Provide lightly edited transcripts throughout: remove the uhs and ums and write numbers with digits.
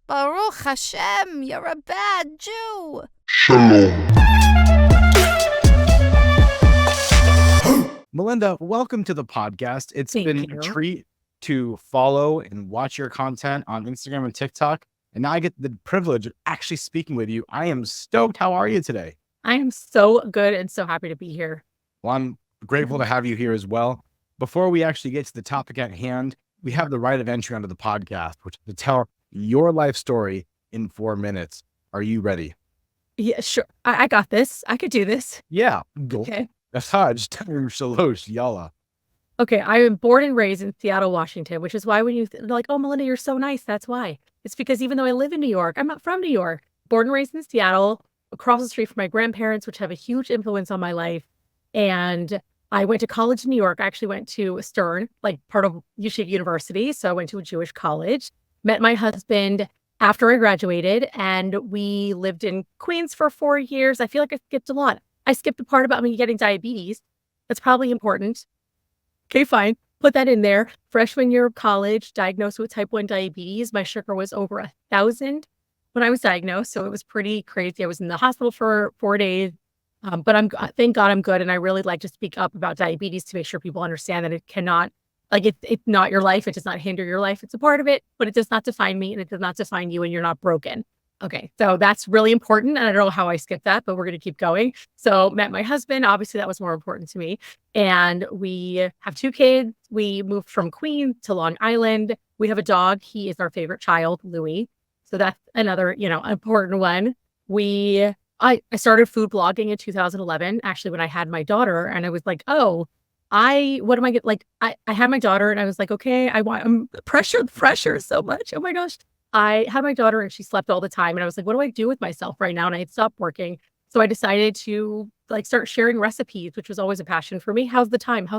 Baruch Hashem, you're a bad Jew. Shalom. Melinda, welcome to the podcast. It's Thank been you. a treat to follow and watch your content on Instagram and TikTok. And now I get the privilege of actually speaking with you. I am stoked. How are you today? I am so good and so happy to be here. Well, I'm grateful to have you here as well. Before we actually get to the topic at hand, we have the right of entry onto the podcast, which is to tell your life story in 4 minutes. Are you ready? Yeah, sure. I got this. I could do this. Yeah. Go. Okay. Shalosh, shalosh, yalla. Okay. I am born and raised in Seattle, Washington, which is why when you like, oh, Melinda, you're so nice. That's why. It's because even though I live in New York, I'm not from New York. Born and raised in Seattle, across the street from my grandparents, which have a huge influence on my life. And I went to college in New York. I actually went to Stern, like part of Yeshiva University. So I went to a Jewish college, met my husband after I graduated, and we lived in Queens for 4 years. I feel like I skipped a lot. I skipped the part about me getting diabetes. That's probably important. Okay, fine. Put that in there. Freshman year of college, diagnosed with type 1 diabetes. My sugar was over 1,000 when I was diagnosed. So it was pretty crazy. I was in the hospital for 4 days. But thank God I'm good. And I really like to speak up about diabetes to make sure people understand that it cannot, like it's not your life. It does not hinder your life. It's a part of it, but it does not define me and it does not define you, and you're not broken. Okay. So that's really important. And I don't know how I skipped that, but we're going to keep going. So met my husband. Obviously that was more important to me. And we have 2 kids. We moved from Queens to Long Island. We have a dog. He is our favorite child, Louis. So that's another, important one. I started food blogging in 2011, actually, when I had my daughter, and I was like, oh, what am I get? Like, I had my daughter and I was like, okay, I'm pressure so much. Oh my gosh. I had my daughter and she slept all the time. And I was like, what do I do with myself right now? And I had stopped working. So I decided to start sharing recipes, which was always a passion for me. How's the time?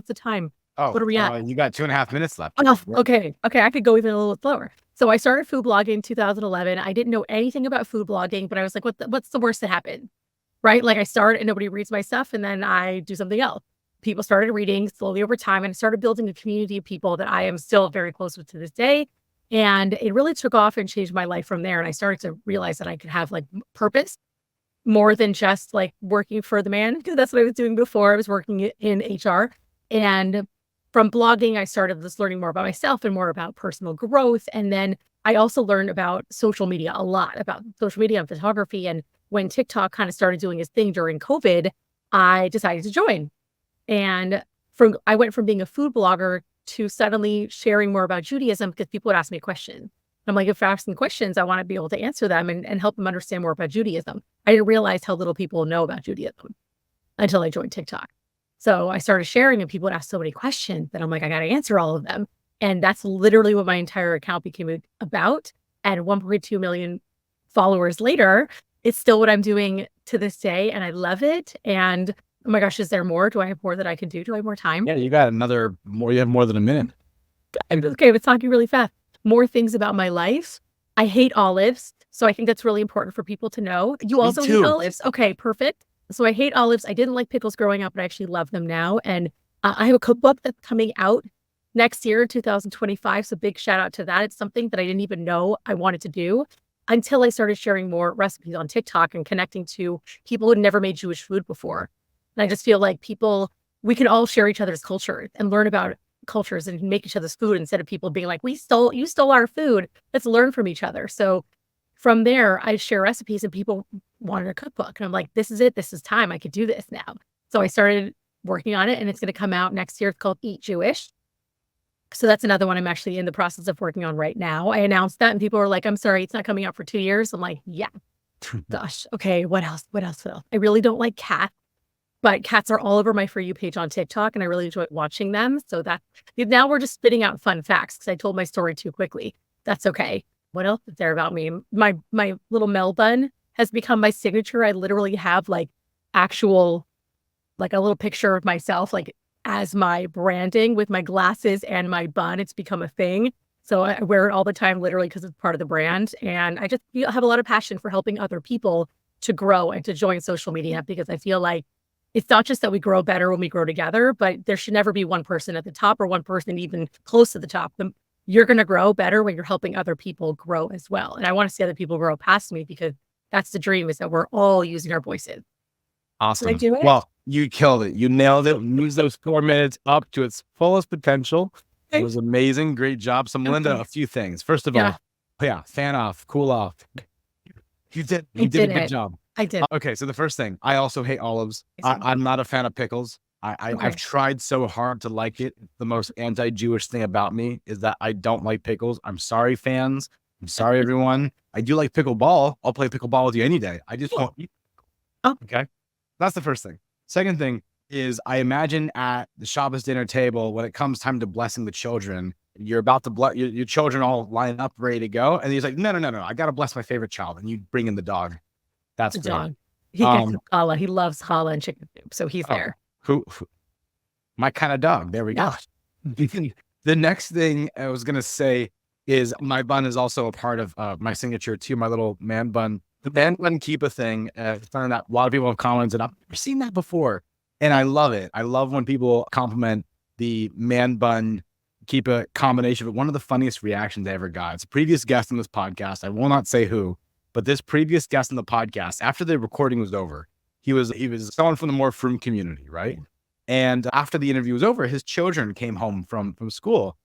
Oh, What are we at? you got 2.5 minutes left. Oh, okay. I could go even a little slower. So I started food blogging in 2011. I didn't know anything about food blogging, but I was like, what's the worst that happened? Right? Like I start and nobody reads my stuff and then I do something else. People started reading slowly over time and I started building a community of people that I am still very close with to this day. And it really took off and changed my life from there. And I started to realize that I could have purpose more than just working for the man, because that's what I was doing before. I was working in HR. And from blogging, I started just learning more about myself and more about personal growth. And then I also learned about social media, a lot about social media and photography. And when TikTok kind of started doing its thing during COVID, I decided to join. And I went from being a food blogger to suddenly sharing more about Judaism because people would ask me questions. I'm like, if they're asking questions, I want to be able to answer them and help them understand more about Judaism. I didn't realize how little people know about Judaism until I joined TikTok. So I started sharing and people would ask so many questions that I'm like, I got to answer all of them. And that's literally what my entire account became about. And 1.2 million followers later, it's still what I'm doing to this day. And I love it. And oh my gosh, is there more? Do I have more that I can do? Do I have more time? Yeah, you got you have more than a minute. Okay, but talking really fast. More things about my life. I hate olives. So I think that's really important for people to know. You also hate olives? Okay, perfect. So I hate olives. I didn't like pickles growing up, but I actually love them now. And I have a cookbook that's coming out next year, 2025. So big shout out to that. It's something that I didn't even know I wanted to do until I started sharing more recipes on TikTok and connecting to people who had never made Jewish food before. And I just feel like we can all share each other's culture and learn about cultures and make each other's food instead of people being like, you stole our food. Let's learn from each other. So from there, I share recipes and people wanted a cookbook. And I'm like, this is it. This is time. I could do this now. So I started working on it and it's going to come out next year. It's called Eat Jewish. So that's another one I'm actually in the process of working on right now. I announced that and people were like, I'm sorry, it's not coming out for 2 years. I'm like, yeah, gosh. Okay. What else? I really don't like cats. But cats are all over my For You page on TikTok, and I really enjoy watching them. So now we're just spitting out fun facts because I told my story too quickly. That's okay. What else is there about me? My little Mel bun has become my signature. I literally have a little picture of myself as my branding with my glasses and my bun. It's become a thing. So I wear it all the time, literally, because it's part of the brand. And I just have a lot of passion for helping other people to grow and to join social media because I feel like it's not just that we grow better when we grow together, but there should never be one person at the top or one person even close to the top. you're going to grow better when you're helping other people grow as well. And I want to see other people grow past me because that's the dream, is that we're all using our voices. Awesome. Did I do it? Well, you killed it. You nailed it. Use those 4 minutes up to its fullest potential. It was amazing. Great job. So Melinda, a few things. First of all, fan off, cool off. You did a good job. I did. Okay, so the first thing, I also hate olives. I'm not a fan of pickles. I've tried so hard to like it. The most anti-Jewish thing about me is that I don't like pickles. I'm sorry, fans. I'm sorry, everyone. I do like pickleball. I'll play pickleball with you any day. I just won't eat. Okay, that's the first thing. Second thing is, I imagine at the Shabbos dinner table, when it comes time to blessing the children, you're about to bless your children, all line up, ready to go. And he's like, no. I got to bless my favorite child. And you bring in the dog. That's the great. dog. He gets challah. He loves challah and chicken soup. So he's there. Who my kind of dog. There we go. The next thing I was going to say is my bun is also a part of my signature too, my little man bun. The man bun kippah thing, something that a lot of people have commented. I've never seen that before. And I love it. I love when people compliment the man bun kippah combination. But one of the funniest reactions I ever got, it's a previous guest on this podcast. I will not say who, but this previous guest on the podcast, after the recording was over, he was someone from the more frum community, right? And after the interview was over, his children came home from school.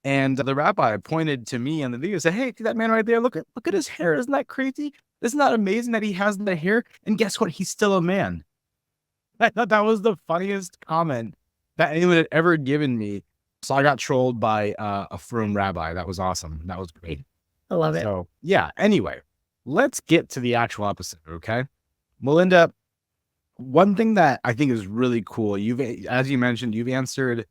And the rabbi pointed to me on the video and said, hey, see that man right there? Look at his hair. Isn't that crazy? Isn't that amazing that he has that hair? And guess what? He's still a man. I thought that was the funniest comment that anyone had ever given me. So I got trolled by a frum rabbi. That was awesome. That was great. I love it. So yeah, anyway, let's get to the actual episode, okay? Melinda, one thing that I think is really cool, as you mentioned, you've answered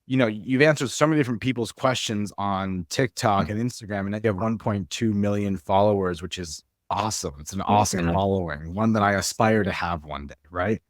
so many different people's questions on TikTok and Instagram, and you have 1.2 million followers, which is awesome. It's an awesome following, one that I aspire to have one day, right?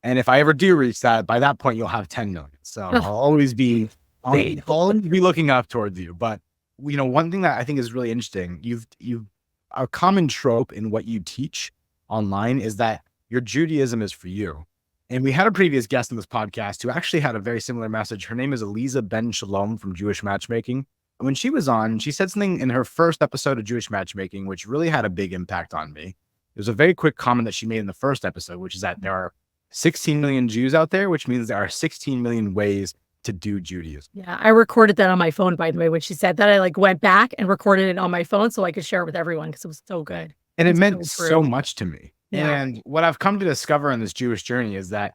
And if I ever do reach that, by that point, you'll have 10 million. So I'll always be looking up towards you. But, one thing that I think is really interesting, you've a common trope in what you teach online is that your Judaism is for you. And we had a previous guest on this podcast who actually had a very similar message. Her name is Eliza Ben Shalom from Jewish Matchmaking. And when she was on, she said something in her first episode of Jewish Matchmaking, which really had a big impact on me. It was a very quick comment that she made in the first episode, which is that there are 16 million Jews out there, which means there are 16 million ways to do Judaism. Yeah, I recorded that on my phone, by the way. When she said that, I went back and recorded it on my phone so I could share it with everyone because it was so good. And it meant so much to me. Yeah. And what I've come to discover on this Jewish journey is that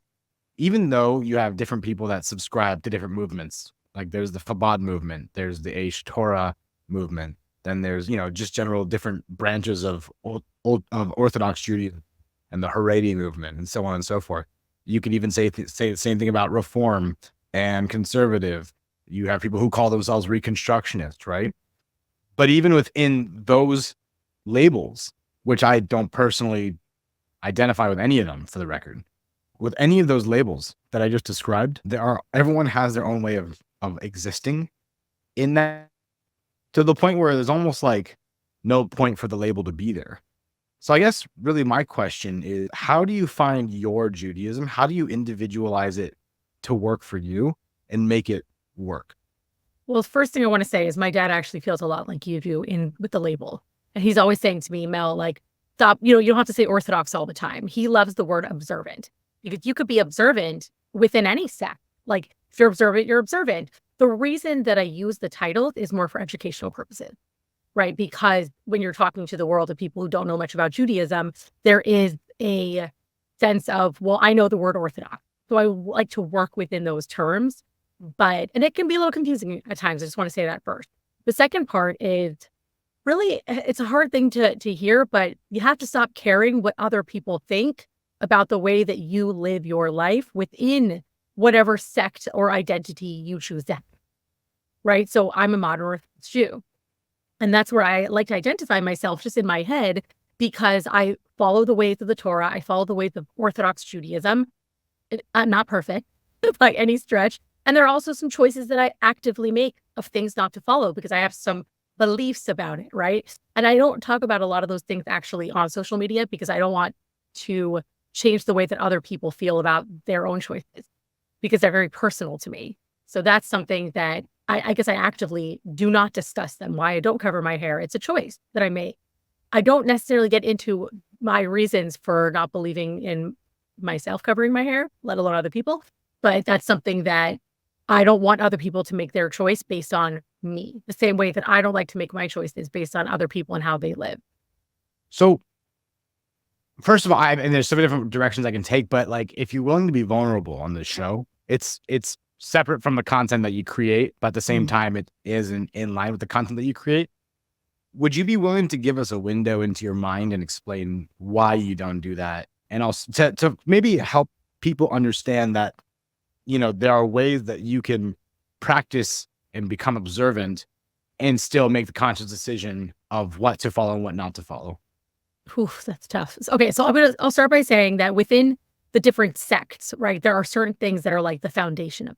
even though you have different people that subscribe to different movements, like there's the Chabad movement, there's the Torah movement, then there's, just general different branches of Orthodox Judaism and the Haredi movement and so on and so forth. You could even say the same thing about Reform and Conservative. You have people who call themselves Reconstructionists, right? But even within those labels, which I don't personally identify with any of them for the record, with any of those labels that I just described, everyone has their own way of existing in that, to the point where there's almost like no point for the label to be there. So I guess really my question is, how do you find your Judaism? How do you individualize it to work for you and make it work? Well, the first thing I want to say is my dad actually feels a lot like you do with the label. And he's always saying to me, Mel, stop, you don't have to say Orthodox all the time. He loves the word observant. Because you could be observant within any sect. Like if you're observant, you're observant. The reason that I use the title is more for educational purposes, right? Because when you're talking to the world of people who don't know much about Judaism, there is a sense of, well, I know the word Orthodox. So I like to work within those terms, and it can be a little confusing at times. I just want to say that first. The second part is really, it's a hard thing to hear, but you have to stop caring what other people think about the way that you live your life within whatever sect or identity you choose to have, right? So I'm a modern Orthodox Jew. And that's where I like to identify myself just in my head, because I follow the ways of the Torah. I follow the ways of Orthodox Judaism. I'm not perfect by any stretch. And there are also some choices that I actively make of things not to follow because I have some beliefs about it, right? And I don't talk about a lot of those things actually on social media because I don't want to change the way that other people feel about their own choices because they're very personal to me. So that's something that I guess I actively do not discuss them, why I don't cover my hair. It's a choice that I make. I don't necessarily get into my reasons for not believing in myself covering my hair, let alone other people. But that's something that I don't want other people to make their choice based on me, the same way that I don't like to make my choices based on other people and how they live. So first of all, and there's so many different directions I can take, but like, if you're willing to be vulnerable on this show, it's separate from the content that you create, but at the same time, it is in line with the content that you create. Would you be willing to give us a window into your mind and explain why you don't do that? And also to maybe help people understand that, there are ways that you can practice and become observant and still make the conscious decision of what to follow and what not to follow. Oof, that's tough. Okay, so I'll start by saying that within the different sects, right, there are certain things that are like the foundation of it.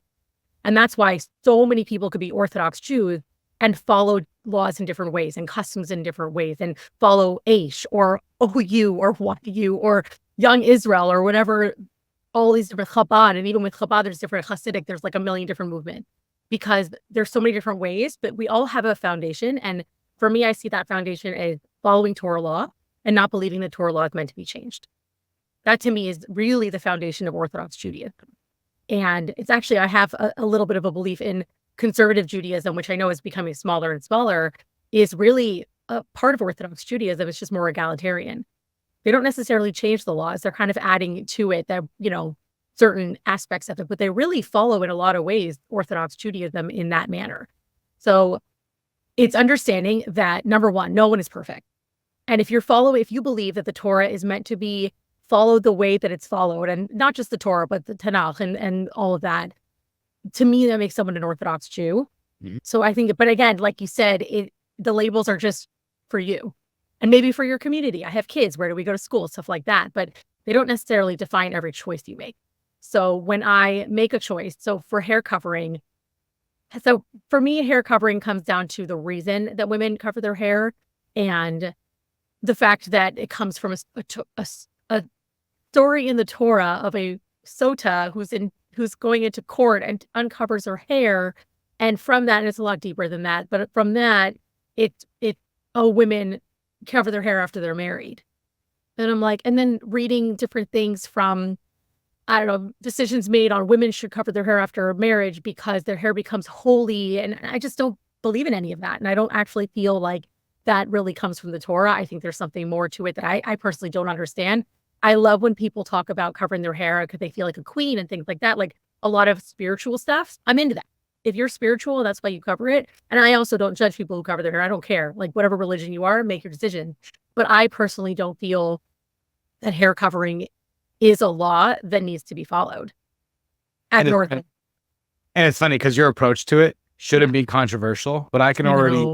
And that's why so many people could be Orthodox Jews and follow laws in different ways and customs in different ways and follow Aish or OU or YU or Young Israel or whatever, all these different Chabad. And even with Chabad, there's different Hasidic, there's like a million different movements because there's so many different ways, but we all have a foundation. And for me, I see that foundation as following Torah law and not believing that Torah law is meant to be changed. That to me is really the foundation of Orthodox Judaism. And it's actually, I have a little bit of a belief in conservative Judaism, which I know is becoming smaller and smaller, is really a part of Orthodox Judaism. It's just more egalitarian. They don't necessarily change the laws. They're kind of adding to it that, certain aspects of it, but they really follow in a lot of ways Orthodox Judaism in that manner. So it's understanding that, number one, no one is perfect. And if you believe that the Torah is meant to be followed the way that it's followed, and not just the Torah, but the Tanakh and all of that, to me, that makes someone an Orthodox Jew. Mm-hmm. So I think, but again, like you said, the labels are just for you and maybe for your community. I have kids. Where do we go to school? Stuff like that. But they don't necessarily define every choice you make. So when I make a choice, so for hair covering, so for me, hair covering comes down to the reason that women cover their hair and the fact that it comes from a story in the Torah of a sota who's going into court and uncovers her hair. And from that, and it's a lot deeper than that, but from that, women cover their hair after they're married. And I'm like, and then reading different things from, I don't know, decisions made on women should cover their hair after marriage because their hair becomes holy. And I just don't believe in any of that. And I don't actually feel like that really comes from the Torah. I think there's something more to it that I personally don't understand. I love when people talk about covering their hair because they feel like a queen and things like that, like a lot of spiritual stuff. I'm into that. If you're spiritual, that's why you cover it. And I also don't judge people who cover their hair. I don't care. Like whatever religion you are, make your decision. But I personally don't feel that hair covering is a law that needs to be followed. And it's funny because your approach to it shouldn't be controversial, but I can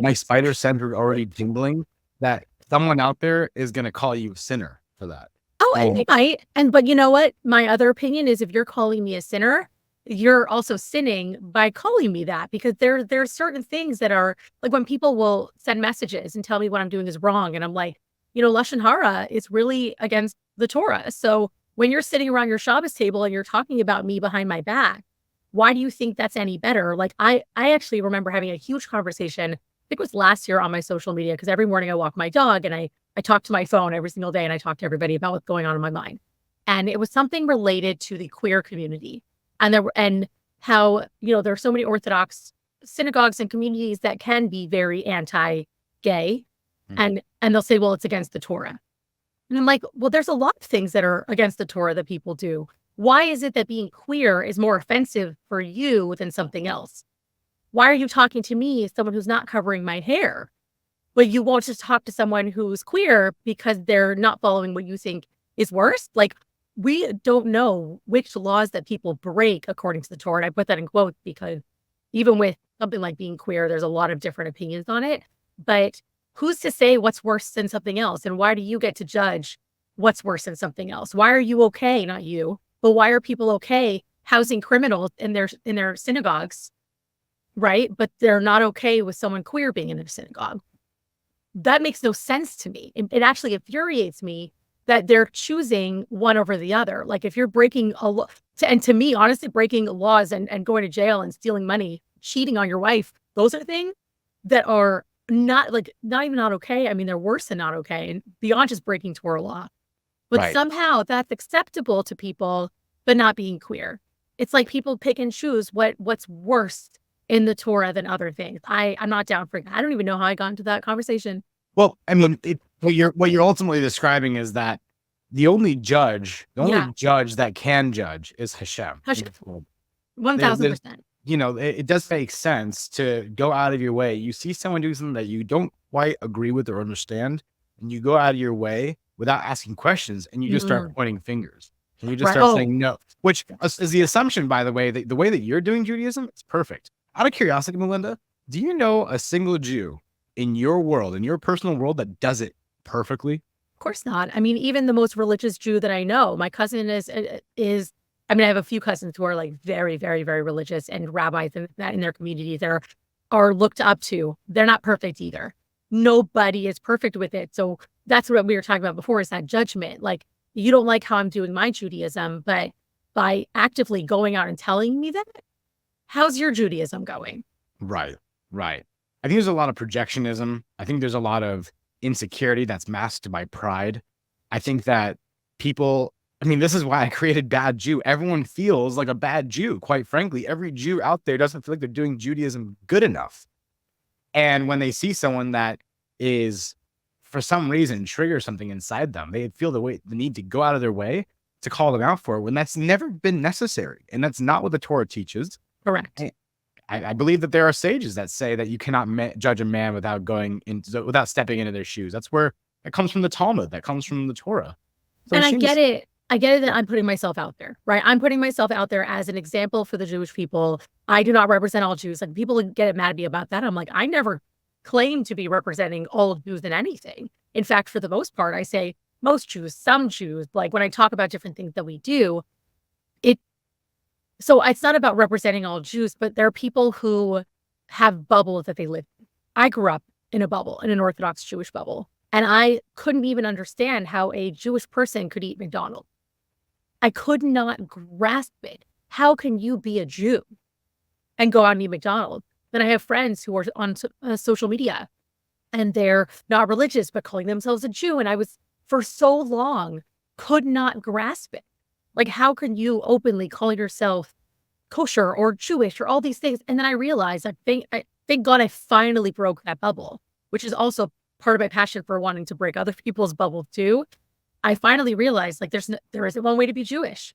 my spider sense are already tingling that someone out there is going to call you a sinner for that. Oh, and they might. But you know what? My other opinion is if you're calling me a sinner, you're also sinning by calling me that, because there are certain things that are like when people will send messages and tell me what I'm doing is wrong. And I'm like, Lashon Hara is really against the Torah. So when you're sitting around your Shabbos table and you're talking about me behind my back, why do you think that's any better? Like I actually remember having a huge conversation, I think it was last year on my social media, because every morning I walk my dog and I talk to my phone every single day and I talk to everybody about what's going on in my mind. And it was something related to the queer community. And how, there are so many Orthodox synagogues and communities that can be very anti-gay. Mm-hmm. And they'll say, well, it's against the Torah. And I'm like, well, there's a lot of things that are against the Torah that people do. Why is it that being queer is more offensive for you than something else? Why are you talking to me as someone who's not covering my hair? But you won't just talk to someone who's queer because they're not following what you think is worse? Like, we don't know which laws that people break according to the Torah. And I put that in quotes because even with something like being queer, there's a lot of different opinions on it. But who's to say what's worse than something else? And why do you get to judge what's worse than something else? Why are you okay? Not you, but why are people okay housing criminals in their synagogues, right? But they're not okay with someone queer being in a synagogue. That makes no sense to me. It actually infuriates me that they're choosing one over the other. Like if you're breaking a law, and to me, honestly, breaking laws and going to jail and stealing money cheating on your wife. Those are things that are not even not okay. I mean, they're worse than not okay and beyond just breaking Torah law. But Right. somehow that's acceptable to people, but not being queer. It's like people pick and choose what's worse in the Torah than other things. I'm not down for it. I don't even know how I got into that conversation. Well, I mean, what you're ultimately describing is that the only judge that can judge is Hashem. Hashem. There- 1000%. it does make sense to go out of your way. You see someone do something that you don't quite agree with or understand, and you go out of your way without asking questions, and you just start pointing fingers. And you just start saying no, which is the assumption, by the way, that the way that you're doing Judaism, it's perfect. Out of curiosity, Melinda, do you know a single Jew in your world, in your personal world, that does it perfectly? Of course not. I mean, even the most religious Jew that I know, my cousin is, I mean, I have a few cousins who are like very, very, very religious and rabbis in their community that are looked up to. They're not perfect either. Nobody is perfect with it. So that's what we were talking about before, is that judgment. Like, you don't like how I'm doing my Judaism, but by actively going out and telling me that, how's your Judaism going? Right. I think there's a lot of projectionism. I think there's a lot of insecurity that's masked by pride. I think that people, I mean, this is why I created Bad Jew. Everyone feels like a bad Jew, quite frankly. Every Jew out there doesn't feel like they're doing Judaism good enough. And when they see someone that is, for some reason, triggers something inside them, they feel the need to go out of their way to call them out for it when that's never been necessary. And that's not what the Torah teaches. Correct. I believe that there are sages that say that you cannot judge a man without stepping into their shoes. That's where it comes from, the Talmud, that comes from the Torah. So and I get it that I'm putting myself out there, right? I'm putting myself out there as an example for the Jewish people. I do not represent all Jews. Like, people get mad at me about that. I'm like, I never claim to be representing all Jews in anything. In fact, for the most part, I say most Jews, some Jews. Like, when I talk about different things that we do, so it's not about representing all Jews, but there are people who have bubbles that they live in. I grew up in a bubble, in an Orthodox Jewish bubble, and I couldn't even understand how a Jewish person could eat McDonald's. I could not grasp it. How can you be a Jew and go out and eat McDonald's? Then I have friends who are on social media, and they're not religious, but calling themselves a Jew. And I was, for so long, could not grasp it. Like, how can you openly call yourself kosher or Jewish or all these things? And then I realized, thank God I finally broke that bubble, which is also part of my passion for wanting to break other people's bubbles too. I finally realized, like, there isn't one way to be Jewish.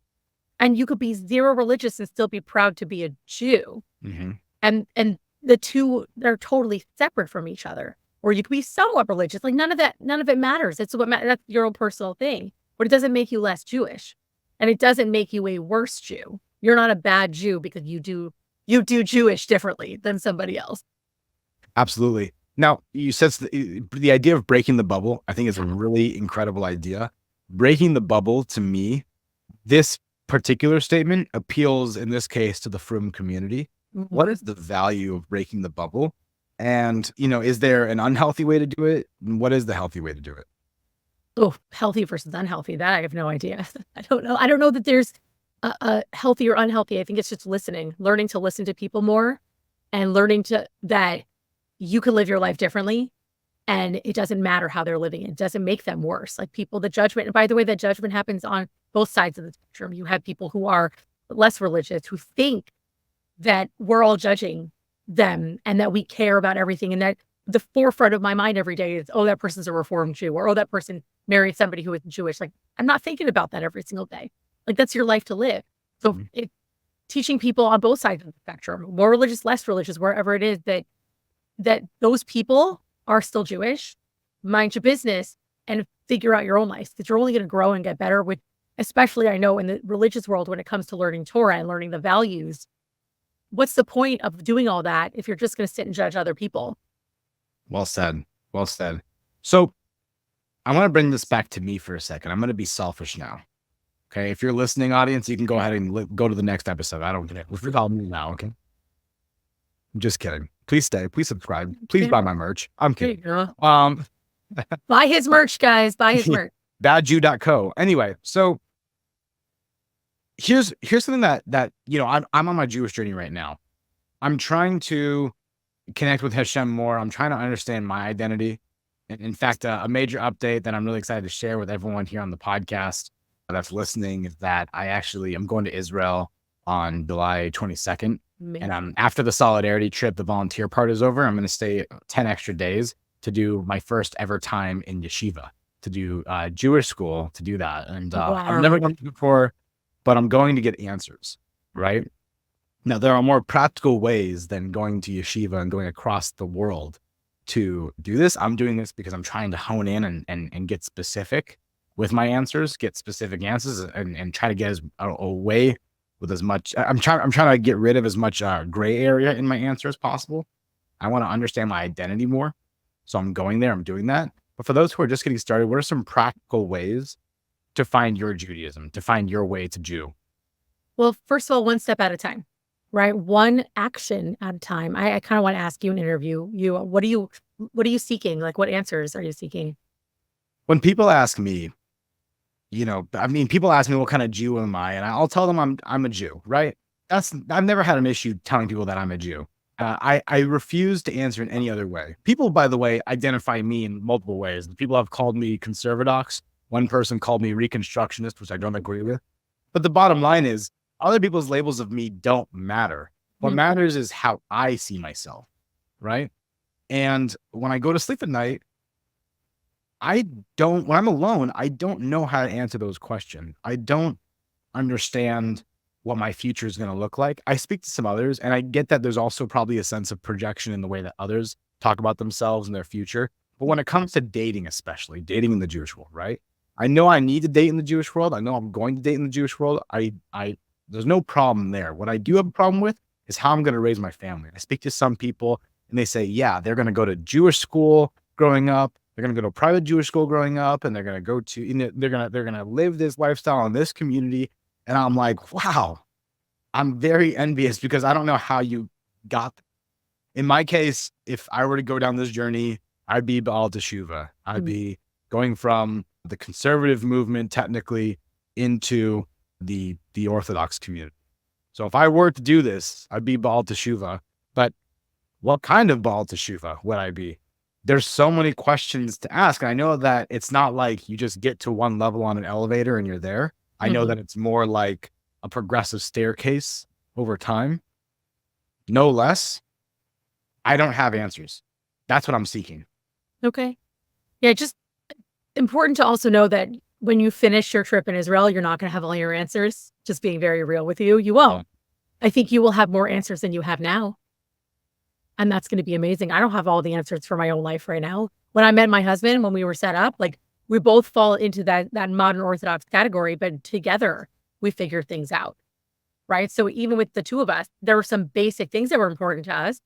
And you could be zero religious and still be proud to be a Jew. Mm-hmm. And the two, they're totally separate from each other. Or you could be somewhat religious. Like, none of it matters. It's that's your own personal thing. But it doesn't make you less Jewish. And it doesn't make you a worse Jew. You're not a bad Jew because you do Jewish differently than somebody else. Absolutely. Now, you said the idea of breaking the bubble, I think, is a really incredible idea. Breaking the bubble, to me, this particular statement appeals, in this case, to the frum community. Mm-hmm. What is the value of breaking the bubble? And, is there an unhealthy way to do it? And what is the healthy way to do it? Oh, healthy versus unhealthy. That I have no idea. I don't know. I don't know that there's a healthy or unhealthy. I think it's just learning to listen to people more, and learning that you can live your life differently, and it doesn't matter how they're living. It doesn't make them worse. Like, the judgment, and by the way, that judgment happens on both sides of the spectrum. You have people who are less religious who think that we're all judging them and that we care about everything, and that the forefront of my mind every day is, oh, that person's a Reformed Jew, or oh, that person married somebody who isn't Jewish. Like, I'm not thinking about that every single day. Like, that's your life to live. So teaching people on both sides of the spectrum, more religious, less religious, wherever it is, that those people are still Jewish, mind your business and figure out your own life, because you're only going to grow and get better with, especially, I know, in the religious world, when it comes to learning Torah and learning the values. What's the point of doing all that if you're just going to sit and judge other people? Well said. Well said. So I want to bring this back to me for a second. I'm going to be selfish now. Okay. If you're listening, audience, you can go ahead and go to the next episode. I don't get it. We're calling me now. Okay. I'm just kidding. Please stay. Please subscribe. Please buy my merch. I'm kidding. Buy his merch, guys. Buy his merch. badjew.co. Anyway, so here's something that I'm on my Jewish journey right now. I'm trying to connect with Hashem more. I'm trying to understand my identity. In fact, a major update that I'm really excited to share with everyone here on the podcast that's listening is that I actually am going to Israel on July 22nd. Amazing. And after the solidarity trip, the volunteer part is over. I'm going to stay 10 extra days to do my first ever time in yeshiva, to do Jewish school, to do that. And I've never done it before, but I'm going to get answers, right? Now, there are more practical ways than going to yeshiva and going across the world to do this. I'm doing this because I'm trying to hone in and get specific with my answers, get specific answers, and try to get away with as much. I'm trying to get rid of as much gray area in my answer as possible. I want to understand my identity more. So I'm going there, I'm doing that. But for those who are just getting started, what are some practical ways to find your Judaism, to find your way to Jew? Well, first of all, one step at a time, right? One action at a time. I kind of want to ask you and interview you. What are you seeking? Like, what answers are you seeking? When people ask me, people ask me what kind of Jew am I, and I'll tell them I'm a Jew, right? I've never had an issue telling people that I'm a Jew. I refuse to answer in any other way. People, by the way, identify me in multiple ways. People have called me conservadox. One person called me reconstructionist, which I don't agree with. But the bottom line is, other people's labels of me don't matter. What matters is how I see myself, right? And when I go to sleep at night, when I'm alone, I don't know how to answer those questions. I don't understand what my future is going to look like. I speak to some others, and I get that there's also probably a sense of projection in the way that others talk about themselves and their future. But when it comes to dating, especially dating in the Jewish world, right? I know I need to date in the Jewish world. I know I'm going to date in the Jewish world. There's no problem there. What I do have a problem with is how I'm going to raise my family. I speak to some people and they say, yeah, they're going to go to Jewish school growing up. They're going to go to a private Jewish school growing up, and they're going to go to, they're going to live this lifestyle in this community. And I'm like, wow, I'm very envious because I don't know how you got there. In my case, if I were to go down this journey, I'd be Baal Teshuva. I'd be going from the conservative movement technically into the Orthodox community. So if I were to do this, I'd be Baal Teshuva. But what kind of Baal Teshuva would I be? There's so many questions to ask. And I know that it's not like you just get to one level on an elevator and you're there. I know that it's more like a progressive staircase over time. No less. I don't have answers. That's what I'm seeking. Okay. Yeah, just important to also know that when you finish your trip in Israel, you're not going to have all your answers. Just being very real with you. You won't. I think you will have more answers than you have now. And that's going to be amazing. I don't have all the answers for my own life right now. When I met my husband, when we were set up, like we both fall into that modern Orthodox category, but together we figured things out. Right. So even with the two of us, there were some basic things that were important to us.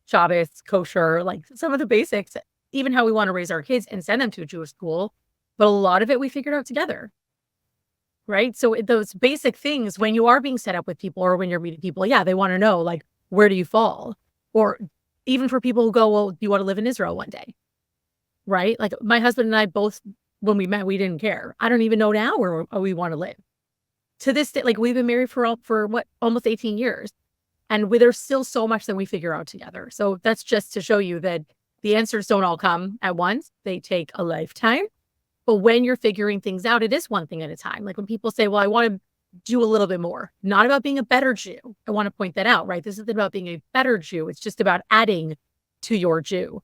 Shabbos, kosher, like some of the basics, even how we want to raise our kids and send them to a Jewish school. But a lot of it we figured out together. Right. So those basic things, when you are being set up with people or when you're meeting people, yeah, they want to know, like, where do you fall? Or even for people who go, well, do you want to live in Israel one day? Right. Like my husband and I both, when we met, we didn't care. I don't even know now where we want to live. To this day, like we've been married for almost 18 years. And there's still so much that we figure out together. So that's just to show you that the answers don't all come at once. They take a lifetime. But when you're figuring things out, it is one thing at a time. Like when people say, well, I want to do a little bit more, not about being a better Jew. I want to point that out, right? This isn't about being a better Jew. It's just about adding to your Jew.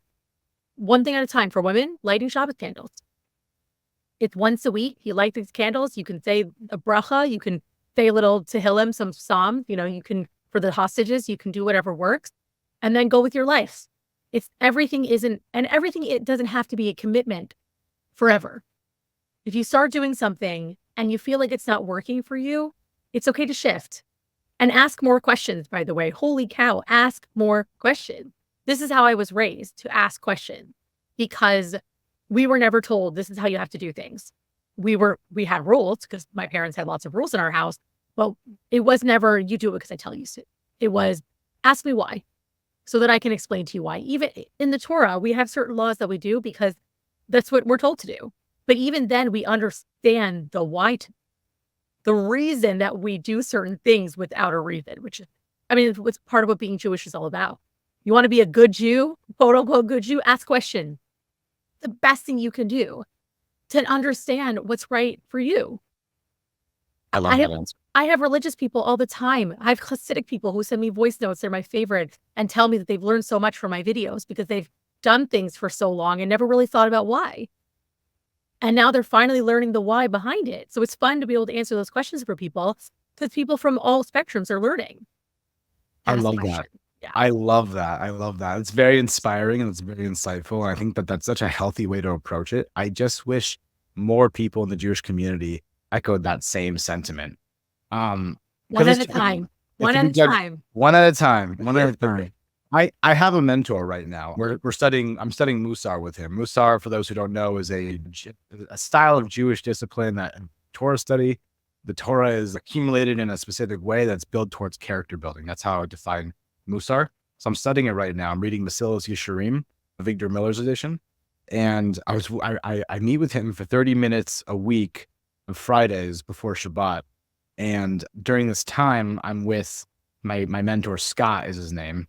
One thing at a time. For women, lighting Shabbat candles. It's once a week. You light these candles. You can say a bracha. You can say a little Tehillim, some psalms. You can, for the hostages, you can do whatever works and then go with your life. It doesn't have to be a commitment forever. If you start doing something and you feel like it's not working for you, it's okay to shift and ask more questions, by the way. Holy cow, ask more questions. This is how I was raised, to ask questions, because we were never told this is how you have to do things. We had rules because my parents had lots of rules in our house, but it was never, you do it because I tell you to. It was, ask me why, so that I can explain to you why. Even in the Torah, we have certain laws that we do because that's what we're told to do. But even then, we understand the why, the reason that we do certain things without a reason, which is I mean, it's part of what being Jewish is all about. You want to be a good Jew, quote unquote good Jew, ask questions. The best thing you can do to understand what's right for you. I love that answer. I have religious people all the time. I have Hasidic people who send me voice notes. They're my favorite and tell me that they've learned so much from my videos because they've done things for so long and never really thought about why. And now they're finally learning the why behind it. So it's fun to be able to answer those questions for people because people from all spectrums are learning. I love that. Yeah. I love that. I love that. It's very inspiring and it's very insightful. And I think that that's such a healthy way to approach it. I just wish more people in the Jewish community echoed that same sentiment. One at a time. One at a time. One at a time. One at a time. I have a mentor right now. I'm studying Musar with him. Musar, for those who don't know, is a style of Jewish discipline that Torah study. The Torah is accumulated in a specific way that's built towards character building. That's how I define Musar. So I'm studying it right now. I'm reading Mesilas Yesharim, Victor Miller's edition. And I meet with him for 30 minutes a week on Fridays before Shabbat. And during this time, I'm with my mentor, Scott is his name.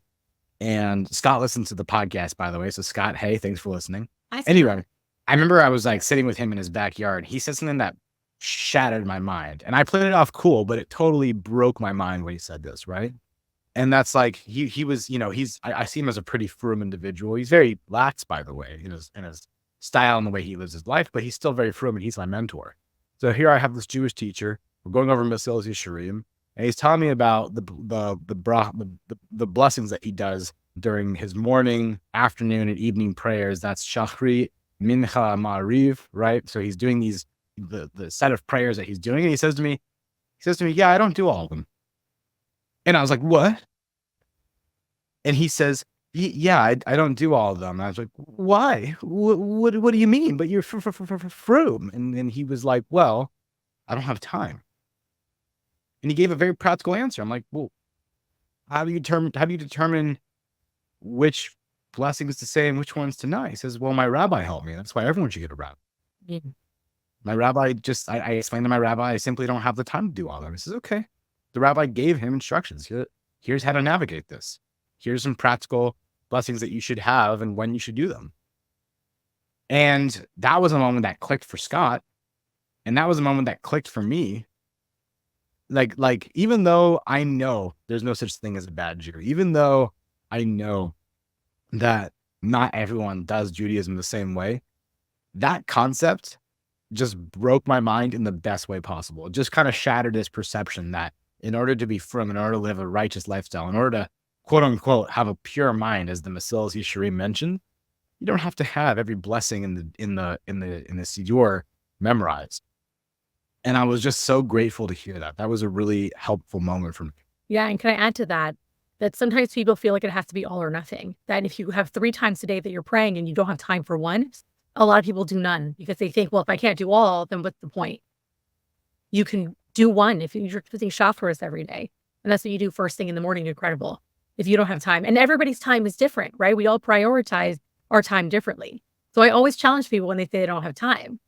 And Scott listens to the podcast, by the way. So Scott, hey, thanks for listening. Anyway, I remember I was like sitting with him in his backyard. He said something that shattered my mind. And I played it off cool, but it totally broke my mind when he said this, right? And that's like, he was, you know, I see him as a pretty frum individual. He's very lax, by the way, in his style and the way he lives his life, but he's still very frum and he's my mentor. So here I have this Jewish teacher. We're going over Mesilas Yesharim, and he's telling me about the blessings that he does during his morning, afternoon, and evening prayers. That's Shachri, Mincha, Ma'ariv, right? So he's doing the set of prayers that he's doing, and he says to me, yeah, I don't do all of them. And I was like, what? And he says, yeah, I don't do all of them. And I was like, why? What do you mean? But you're frum. And he was like, well, I don't have time. And he gave a very practical answer. I'm like, well, how do you determine which blessings to say and which ones to not? He says, well, my rabbi helped me. That's why everyone should get a rabbi. Mm-hmm. My rabbi I explained to my rabbi, I simply don't have the time to do all of them. He says, okay. The rabbi gave him instructions. Here's how to navigate this. Here's some practical blessings that you should have and when you should do them. And that was a moment that clicked for Scott. And that was a moment that clicked for me. Like, even though I know there's no such thing as a bad Jew, even though I know that not everyone does Judaism the same way, that concept just broke my mind in the best way possible. It just kind of shattered this perception that in order to be frum, in order to live a righteous lifestyle, in order to quote unquote have a pure mind, as the Mesilas Yesharim mentioned, you don't have to have every blessing in the Siddur memorized. And I was just so grateful to hear that. That was a really helpful moment for me. Yeah, and can I add to that sometimes people feel like it has to be all or nothing. That if you have 3 times a day that you're praying and you don't have time for one, a lot of people do none because they think, well, if I can't do all, then what's the point? You can do one if you're choosing Shacharis every day. And that's what you do first thing in the morning, incredible. If you don't have time. And everybody's time is different, right? We all prioritize our time differently. So I always challenge people when they say they don't have time.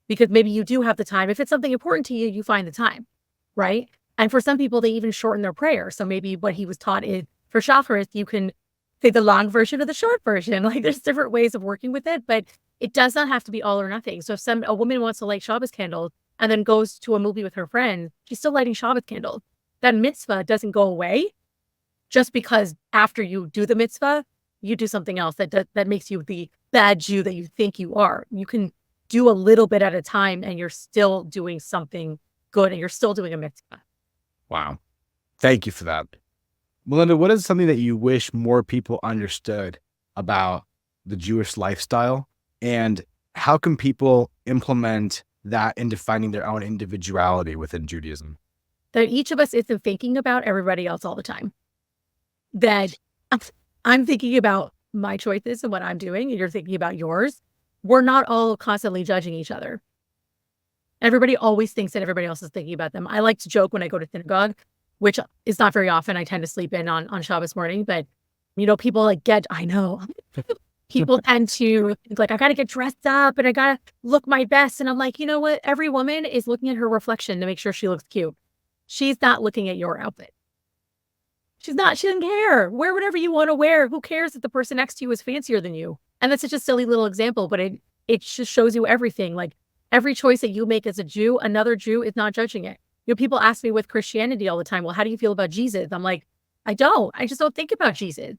Because maybe you do have the time. If it's something important to you, you find the time, right? And for some people, they even shorten their prayer. So maybe what he was taught is for Shacharis, you can say the long version or the short version. Like there's different ways of working with it, but it does not have to be all or nothing. So if a woman wants to light Shabbos candles and then goes to a movie with her friends, she's still lighting Shabbos candles. That mitzvah doesn't go away just because after you do the mitzvah, you do something else that makes you the bad Jew that you think you are. You can do a little bit at a time and you're still doing something good and you're still doing a mitzvah. Wow. Thank you for that. Melinda, what is something that you wish more people understood about the Jewish lifestyle, and how can people implement that in defining their own individuality within Judaism? That each of us isn't thinking about everybody else all the time. That I'm thinking about my choices and what I'm doing and you're thinking about yours. We're not all constantly judging each other. Everybody always thinks that everybody else is thinking about them. I like to joke when I go to synagogue, which is not very often. I tend to sleep in on Shabbos morning, but people I know people tend to like, I got to get dressed up and I got to look my best. And I'm like, you know what? Every woman is looking at her reflection to make sure she looks cute. She's not looking at your outfit. She doesn't care. Wear whatever you want to wear. Who cares if the person next to you is fancier than you? And that's such a silly little example, but it just shows you everything. Like every choice that you make as a Jew, another Jew is not judging it. People ask me with Christianity all the time, well, how do you feel about Jesus? I'm like, I just don't think about Jesus.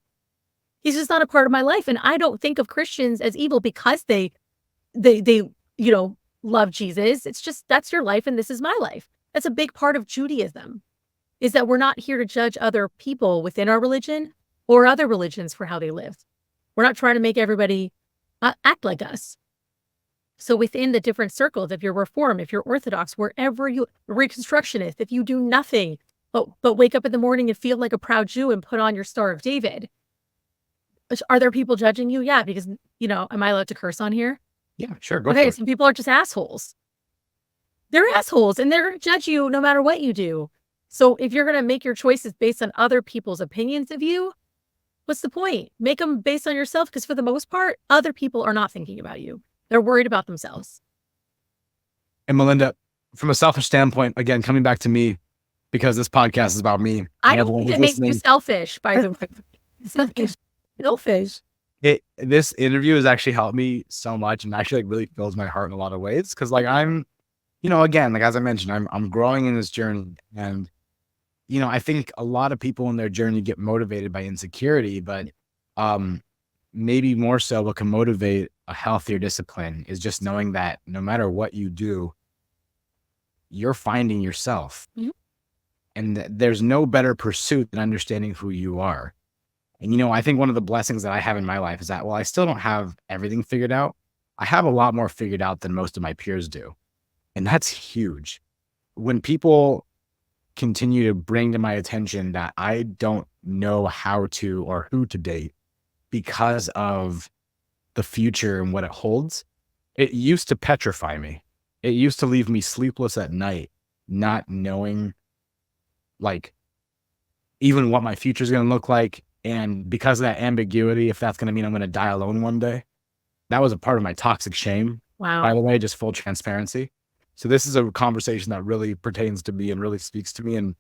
He's just not a part of my life. And I don't think of Christians as evil because they love Jesus. It's just, that's your life and this is my life. That's a big part of Judaism, is that we're not here to judge other people within our religion or other religions for how they live. We're not trying to make everybody act like us. So within the different circles, if you're Reform, if you're Orthodox, wherever you Reconstructionist, if you do nothing but wake up in the morning and feel like a proud Jew and put on your Star of David, are there people judging you? Yeah, because, am I allowed to curse on here? Yeah, sure. Go for Okay, it. some people are just assholes. They're assholes and they're going to judge you no matter what you do. So if you're going to make your choices based on other people's opinions of you, what's the point? Make them based on yourself, because for the most part, other people are not thinking about you. They're worried about themselves. And Melinda, from a selfish standpoint, again, coming back to me, because this podcast is about me. I don't think it makes you selfish, by the way. Selfish. This interview has actually helped me so much, and actually really fills my heart in a lot of ways. Cause I'm, again, as I mentioned, I'm growing in this journey, and, I think a lot of people in their journey get motivated by insecurity, but, maybe more so what can motivate a healthier discipline is just knowing that no matter what you do, you're finding yourself. Mhm. And there's no better pursuit than understanding who you are. And, I think one of the blessings that I have in my life is that while I still don't have everything figured out, I have a lot more figured out than most of my peers do. And that's huge. When people continue to bring to my attention that I don't know how to or who to date because of the future and what it holds, it used to petrify me. It used to leave me sleepless at night, not knowing even what my future is going to look like. And because of that ambiguity, if that's going to mean I'm going to die alone one day, that was a part of my toxic shame. Wow. By the way, just full transparency. So this is a conversation that really pertains to me and really speaks to me. And,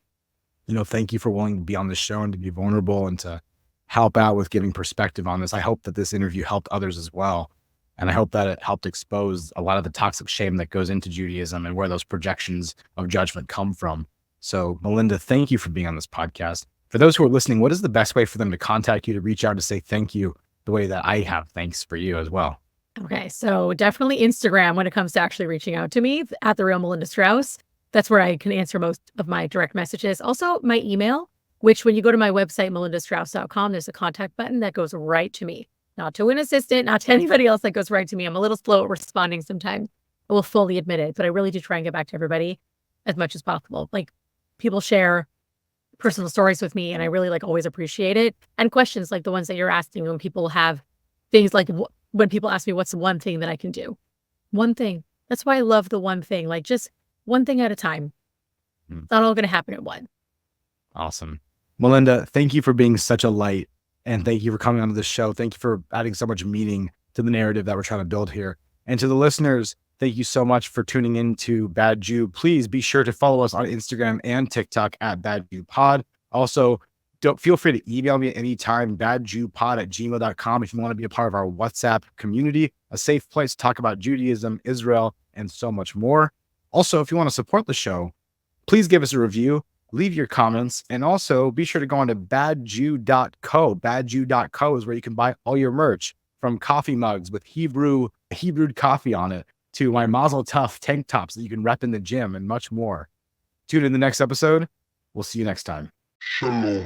thank you for willing to be on this show and to be vulnerable and to help out with giving perspective on this. I hope that this interview helped others as well. And I hope that it helped expose a lot of the toxic shame that goes into Judaism and where those projections of judgment come from. So Melinda, thank you for being on this podcast. For those who are listening, what is the best way for them to contact you, to reach out, to say thank you the way that I have thanks for you as well? Okay, so definitely Instagram when it comes to actually reaching out to me, at the real Melinda Strauss. That's where I can answer most of my direct messages. Also, my email, which when you go to my website, melindastrauss.com, there's a contact button that goes right to me. Not to an assistant, not to anybody else, that goes right to me. I'm a little slow at responding sometimes. I will fully admit it, but I really do try and get back to everybody as much as possible. Like, people share personal stories with me, and I really always appreciate it. And questions like the ones that you're asking, when people have things like, when people ask me, what's the one thing that I can do? One thing. That's why I love the one thing, just one thing at a time. It's not all going to happen at once. Awesome. Melinda, thank you for being such a light, and thank you for coming onto the show. Thank you for adding so much meaning to the narrative that we're trying to build here. And to the listeners, thank you so much for tuning in to Bad Jew. Please be sure to follow us on Instagram and TikTok at Bad Jew Pod. Also, don't feel free to email me at any time, badjewpod@gmail.com, if you want to be a part of our WhatsApp community, a safe place to talk about Judaism, Israel, and so much more. Also, if you want to support the show, please give us a review, leave your comments, and also be sure to go on to badjew.co. Badjew.co is where you can buy all your merch, from coffee mugs with Hebrewed coffee on it, to my Mazel Tov tank tops that you can rep in the gym, and much more. Tune in the next episode. We'll see you next time. Shalom.